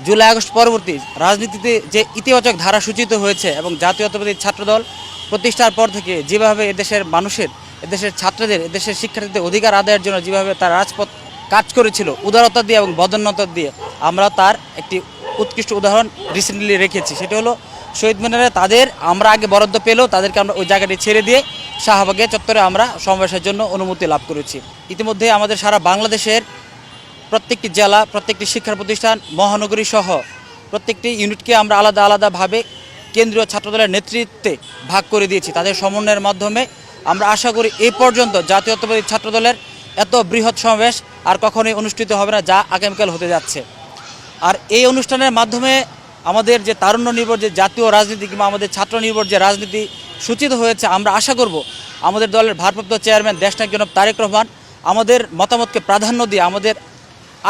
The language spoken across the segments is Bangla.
জুলাই আগস্ট পরবর্তী রাজনীতিতে যে ইতিবাচক ধারা সূচিত হয়েছে এবং জাতীয়তাবাদী ছাত্রদল প্রতিষ্ঠার পর থেকে যেভাবে এদেশের মানুষের, এদেশের ছাত্রদের, এদেশের শিক্ষার্থীদের অধিকার আদায়ের জন্য যেভাবে তার রাজপথ কাজ করেছিল উদারতা দিয়ে এবং বদান্যতা দিয়ে, আমরা তার একটি উৎকৃষ্ট উদাহরণ রিসেন্টলি রেখেছি। সেটা হলো শহীদ মিনারে তাদের আমরা আগে বরাদ্দ পেলেও তাদেরকে আমরা ওই জায়গাটি ছেড়ে দিয়ে শাহবাগে চত্বরে আমরা সমাবেশের জন্য অনুমতি লাভ করেছি। ইতিমধ্যে আমাদের সারা বাংলাদেশের প্রত্যেকটি জেলা, প্রত্যেকটি শিক্ষা প্রতিষ্ঠান, মহানগরী সহ প্রত্যেকটি ইউনিটকে আমরা আলাদা আলাদাভাবে কেন্দ্রীয় ছাত্রদলের নেতৃত্বে ভাগ করে দিয়েছি। তাদের সমন্বয়ের মাধ্যমে আমরা আশা করি এই পর্যন্ত জাতীয়তাবাদী ছাত্রদলের এত বৃহৎ সমাবেশ আর কখনোই অনুষ্ঠিত হবে না যা আগামীকাল হতে যাচ্ছে। আর এই অনুষ্ঠানের মাধ্যমে আমাদের যে তারুণ্য নির্ভর যে জাতীয় রাজনীতি কিংবা আমাদের ছাত্র নির্ভর যে রাজনীতি সূচিত হয়েছে, আমরা আশা করব আমাদের দলের ভারপ্রাপ্ত চেয়ারম্যান দেশনায়ক জনাব তারেক রহমান আমাদের মতামতকে প্রাধান্য দিয়ে, আমাদের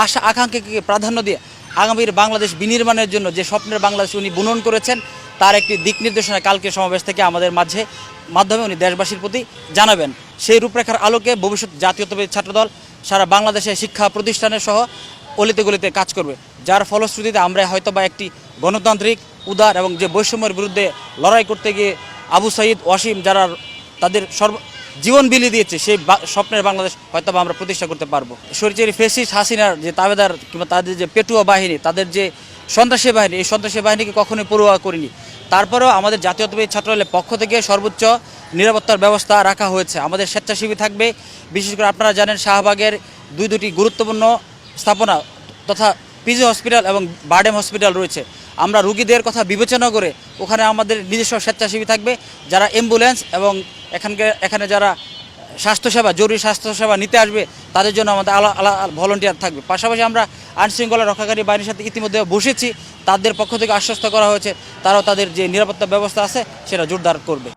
আশা আকাঙ্ক্ষাকে প্রাধান্য দিয়ে আগামীর বাংলাদেশ বিনির্মাণের জন্য যে স্বপ্নের বাংলাদেশ উনি বুনন করেছেন তার একটি দিক নির্দেশনা কালকে সমাবেশ থেকে আমাদের মাধ্যমে উনি দেশবাসীর প্রতি জানাবেন। সেই রূপরেখার আলোকে ভবিষ্যৎ জাতীয়তাবাদী ছাত্রদল সারা বাংলাদেশের শিক্ষা প্রতিষ্ঠানের সহ অলিতে গলিতে কাজ করবে, যার ফলশ্রুতিতে আমরা হয়তোবা একটি গণতান্ত্রিক, উদার এবং যে বৈষম্যের বিরুদ্ধে লড়াই করতে গিয়ে আবু সাইদ, ওয়াসিম যারা তাদের জীবন বিলিয়ে দিয়েছে সেই স্বপ্নের বাংলাদেশ হয়তোবা আমরা প্রতিষ্ঠা করতে পারবো। স্বৈরাচারী ফ্যাসিস্ট হাসিনার যে তাবেদার কিংবা তাদের যে পেটুয়া বাহিনী, তাদের যে সন্ত্রাসী বাহিনী, এই সন্ত্রাসী বাহিনীকে কখনোই পরোয়া করিনি। তারপরেও আমাদের জাতীয়তাবাদী ছাত্রদলের পক্ষ থেকে সর্বোচ্চ নিরাপত্তার ব্যবস্থা রাখা হয়েছে। আমাদের স্বেচ্ছাসেবী থাকবে, বিশেষ করে আপনারা জানেন শাহবাগের দুটি গুরুত্বপূর্ণ স্থাপনা তথা পিজি হসপিটাল এবং বারডেম হসপিটাল রয়েছে। আমরা রুগীদের কথা বিবেচনা করে ওখানে আমাদের নিজস্ব স্বেচ্ছাসেবী থাকবে, যারা অ্যাম্বুলেন্স এবং এখানে যারা স্বাস্থ্যসেবা, জরুরি স্বাস্থ্যসেবা নিতে আসবে তাদের জন্য আমাদের আলাদা ভলান্টিয়ার থাকবে। পাশাপাশি আমরা আইনশৃঙ্খলা রক্ষাকারী বাহিনীর সাথে ইতিমধ্যে বসেছি, তাদের পক্ষ থেকে আশ্বস্ত করা হয়েছে তারাও তাদের যে নিরাপত্তা ব্যবস্থা আছে সেটা জোরদার করবে।